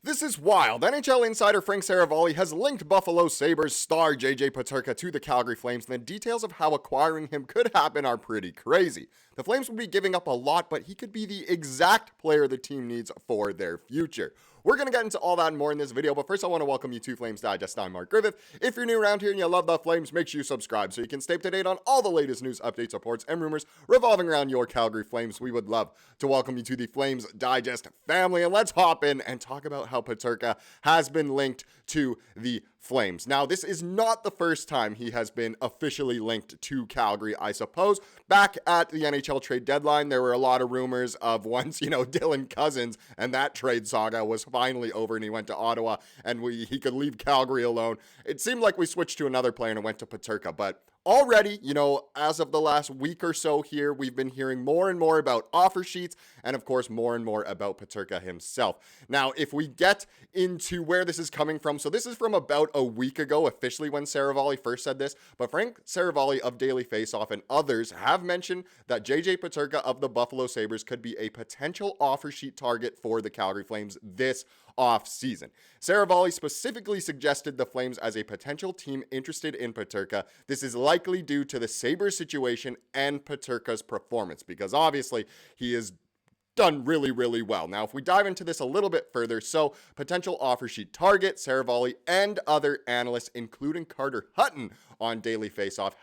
This is wild. NHL insider Frank Seravalli has linked Buffalo Sabres star JJ Peterka to the Calgary Flames, and the details of how acquiring him could happen are pretty crazy. The Flames would be giving up a lot, but he could be the exact player the team needs for their future. We're going to get into all that and more in this video, but first I want to welcome you to Flames Digest. I'm Mark Griffith. If you're new around here and you love the Flames, make sure you subscribe so you can stay up to date on all the latest news, updates, reports, and rumors revolving around your Calgary Flames. We would love to welcome you to the Flames Digest family, and let's hop in and talk about how Peterka has been linked to the Flames. Now, this is not the first time he has been officially linked to Calgary, I suppose. Back at the NHL trade deadline, there were a lot of rumors of once, Dylan Cousins and that trade saga was finally over and he went to Ottawa and he could leave Calgary alone. It seemed like we switched to another player and it went to Peterka, but already, as of the last week or so here, we've been hearing more and more about offer sheets and, of course, more and more about Peterka himself. Now, if we get into where this is coming from, so this is from about a week ago, officially when Seravalli first said this, but Frank Seravalli of Daily Faceoff and others have mentioned that JJ Peterka of the Buffalo Sabres could be a potential offer sheet target for the Calgary Flames this off-season. Seravalli specifically suggested the Flames as a potential team interested in Peterka. This is likely due to the Sabres situation and Peterka's performance, because obviously he is done really, really well. Now, if we dive into this a little bit further, so potential offer sheet target, Seravalli and other analysts, including Carter Hutton on Daily Faceoff,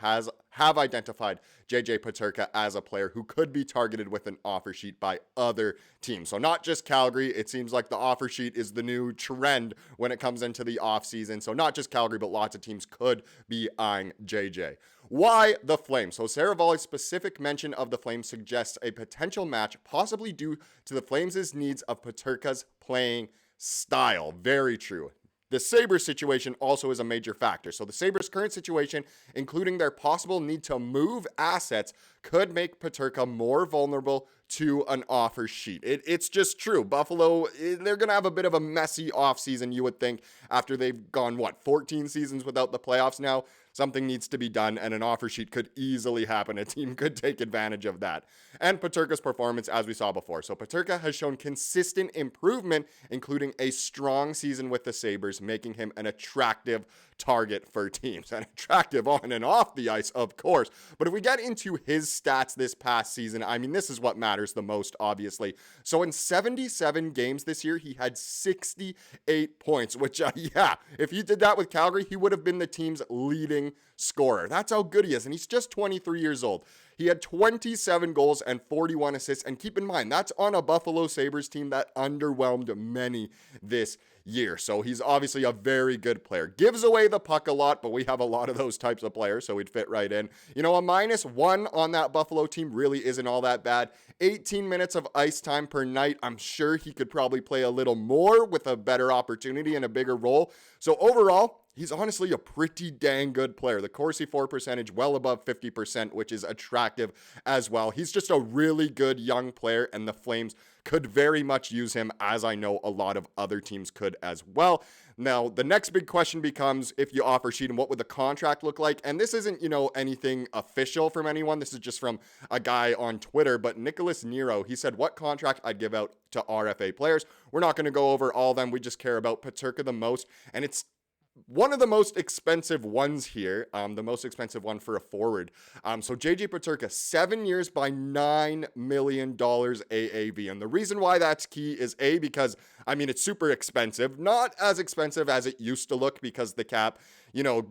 have identified JJ Peterka as a player who could be targeted with an offer sheet by other teams. So not just Calgary, it seems like the offer sheet is the new trend when it comes into the offseason. So not just Calgary, but lots of teams could be eyeing JJ. Why the Flames? So Seravalli's specific mention of the Flames suggests a potential match, possibly due to the Flames' needs of Peterka's playing style. Very true. The Sabres situation also is a major factor. So the Sabres' current situation, including their possible need to move assets, could make Peterka more vulnerable to an offer sheet. It's just true. Buffalo, they're going to have a bit of a messy offseason, you would think, after they've gone, 14 seasons without the playoffs now. Something needs to be done, and an offer sheet could easily happen. A team could take advantage of that. And Peterka's performance, as we saw before. So Peterka has shown consistent improvement, including a strong season with the Sabres, making him an attractive target for teams. And attractive on and off the ice, of course. But if we get into his stats this past season, this is what matters the most, obviously. So in 77 games this year, he had 68 points, which, if he did that with Calgary, he would have been the team's leading scorer. That's how good he is, and he's just 23 years old. He had 27 goals and 41 assists, and keep in mind, that's on a Buffalo Sabres team that underwhelmed many this year. So he's obviously a very good player. Gives away the puck a lot, but we have a lot of those types of players, so he'd fit right in. A -1 on that Buffalo team really isn't all that bad. 18 minutes of ice time per night. I'm sure he could probably play a little more with a better opportunity and a bigger role. So overall, he's honestly a pretty dang good player. The Corsi for percentage well above 50%, which is attractive as well. He's just a really good young player, and the Flames could very much use him, as I know a lot of other teams could as well. Now, the next big question becomes if you offer sheet and what would the contract look like? And this isn't, anything official from anyone. This is just from a guy on Twitter, but Nicholas Nero, he said what contract I'd give out to RFA players. We're not going to go over all of them. We just care about Peterka the most, and it's one of the most expensive ones here, the most expensive one for a forward. So JJ Peterka, 7 years by $9 million AAV. And the reason why that's key is because, it's super expensive. Not as expensive as it used to look because the cap,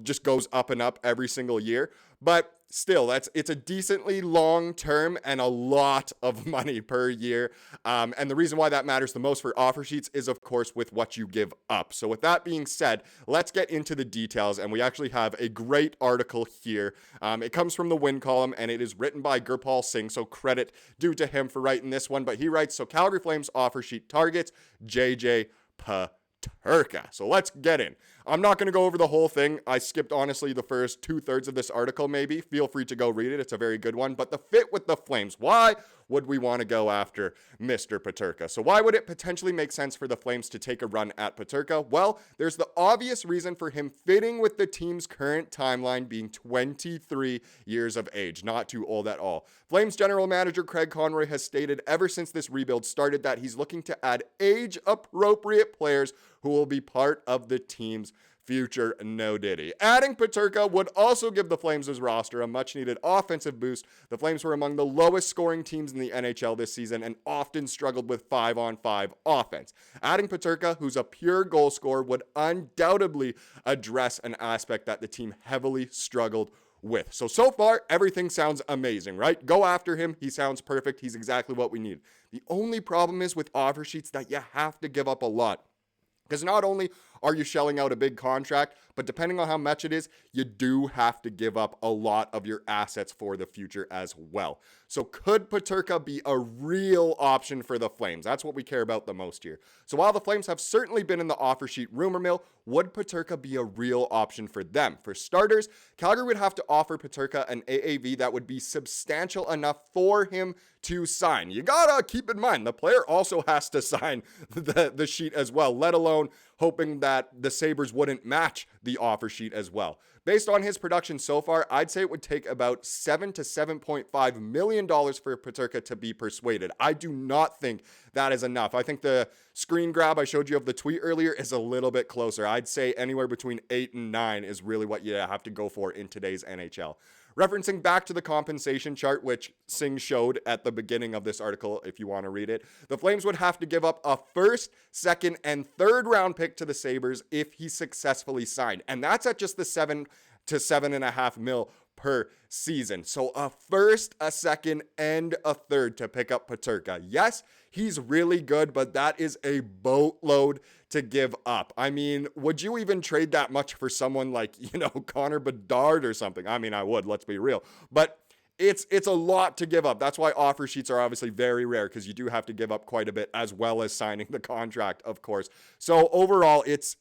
just goes up and up every single year. But still, it's a decently long term and a lot of money per year. And the reason why that matters the most for offer sheets is, of course, with what you give up. So with that being said, let's get into the details. And we actually have a great article here. It comes from the Win column, and it is written by Gurpal Singh. So credit due to him for writing this one. But he writes, so Calgary Flames offer sheet targets JJ Peterka. So let's get in. I'm not going to go over the whole thing. I skipped, honestly, the first 2/3 of this article, maybe. Feel free to go read it. It's a very good one. But the fit with the Flames. Why would we want to go after Mr. Peterka? So why would it potentially make sense for the Flames to take a run at Peterka? Well, there's the obvious reason for him fitting with the team's current timeline, being 23 years of age. Not too old at all. Flames general manager Craig Conroy has stated ever since this rebuild started that he's looking to add age-appropriate players who will be part of the team's future. No diddy. Adding Peterka would also give the Flames' roster a much-needed offensive boost. The Flames were among the lowest scoring teams in the NHL this season and often struggled with 5-on-5 offense. Adding Peterka, who's a pure goal scorer, would undoubtedly address an aspect that the team heavily struggled with. So far, everything sounds amazing, right? Go after him. He sounds perfect. He's exactly what we need. The only problem is with offer sheets that you have to give up a lot. Because not only are you shelling out a big contract, but depending on how much it is, you do have to give up a lot of your assets for the future as well. So could Peterka be a real option for the Flames? That's what we care about the most here. So while the Flames have certainly been in the offer sheet rumor mill, would Peterka be a real option for them? For starters, Calgary would have to offer Peterka an AAV that would be substantial enough for him to sign. You gotta keep in mind, the player also has to sign the sheet as well, let alone hoping that the Sabres wouldn't match the offer sheet as well. Based on his production so far, I'd say it would take about $7 to $7.5 million for Peterka to be persuaded. I do not think that is enough. I think the screen grab I showed you of the tweet earlier is a little bit closer. I'd say anywhere between 8 and 9 is really what you have to go for in today's NHL. Referencing back to the compensation chart, which Singh showed at the beginning of this article, if you want to read it, the Flames would have to give up a first, second, and third round pick to the Sabres if he successfully signed. And that's at just the 7 to 7.5 mil per season. So a first, a second, and a third to pick up Peterka. Yes, he's really good, but that is a boatload to give up. I mean, would you even trade that much for someone like, Connor Bedard or something? I mean, I would, let's be real. But it's a lot to give up. That's why offer sheets are obviously very rare, because you do have to give up quite a bit as well as signing the contract, of course. So overall, it's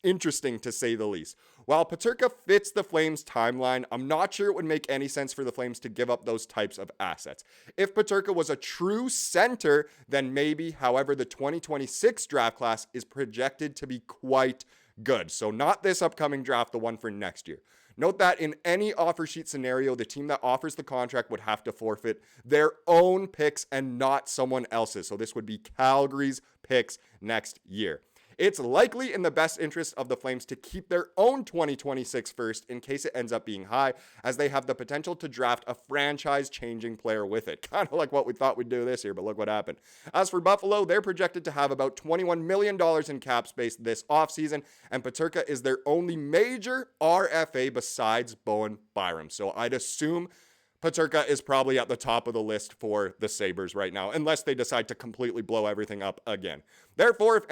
interesting to say the least. While Peterka fits the Flames' timeline, I'm not sure it would make any sense for the Flames to give up those types of assets. If Peterka was a true center, then maybe. However, the 2026 draft class is projected to be quite good. So not this upcoming draft, the one for next year. Note that in any offer sheet scenario, the team that offers the contract would have to forfeit their own picks and not someone else's. So this would be Calgary's picks next year. It's likely in the best interest of the Flames to keep their own 2026 first in case it ends up being high, as they have the potential to draft a franchise-changing player with it. Kind of like what we thought we'd do this year, but look what happened. As for Buffalo, they're projected to have about $21 million in cap space this offseason, and Peterka is their only major RFA besides Bowen Byram. So I'd assume Peterka is probably at the top of the list for the Sabres right now, unless they decide to completely blow everything up again. Therefore, if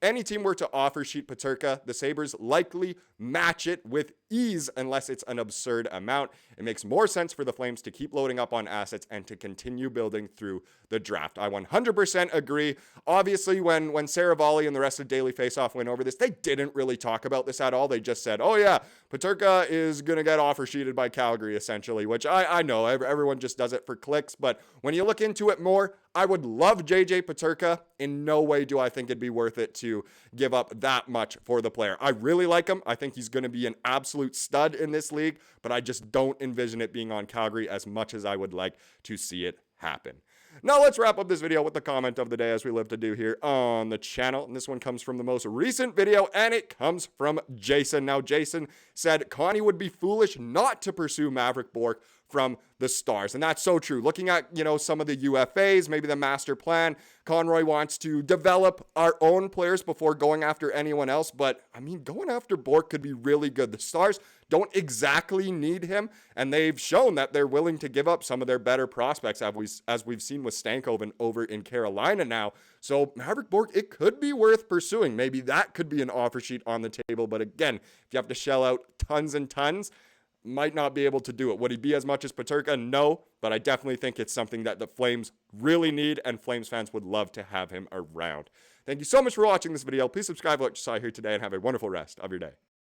any team were to offer sheet Peterka, the Sabres likely match it with ease unless it's an absurd amount. It makes more sense for the Flames to keep loading up on assets and to continue building through the draft. I 100% agree. Obviously, when Seravalli and the rest of Daily Faceoff went over this, they didn't really talk about this at all. They just said, oh yeah, Peterka is going to get offer sheeted by Calgary, essentially, which I know everyone just does it for clicks. But when you look into it more, I would love JJ Peterka. In no way do I think it'd be worth it to give up that much for the player. I really like him. I think he's going to be an absolute stud in this league, but I just don't envision it being on Calgary as much as I would like to see it happen. Now let's wrap up this video with the comment of the day, as we live to do here on the channel. And this one comes from the most recent video, and it comes from Jason. Now Jason said Connie would be foolish not to pursue Maverick Bourque from the Stars. And that's so true. Looking at, some of the UFAs, maybe the master plan, Conroy wants to develop our own players before going after anyone else. But, going after Bourque could be really good. The Stars don't exactly need him, and they've shown that they're willing to give up some of their better prospects, as we've seen with Stankoven over in Carolina now. So Maverick Bourque, it could be worth pursuing. Maybe that could be an offer sheet on the table. But again, if you have to shell out tons and tons, might not be able to do it. Would he be as much as Peterka? No, but I definitely think it's something that the Flames really need, and Flames fans would love to have him around. Thank you so much for watching this video. Please subscribe to what you saw here today, and have a wonderful rest of your day.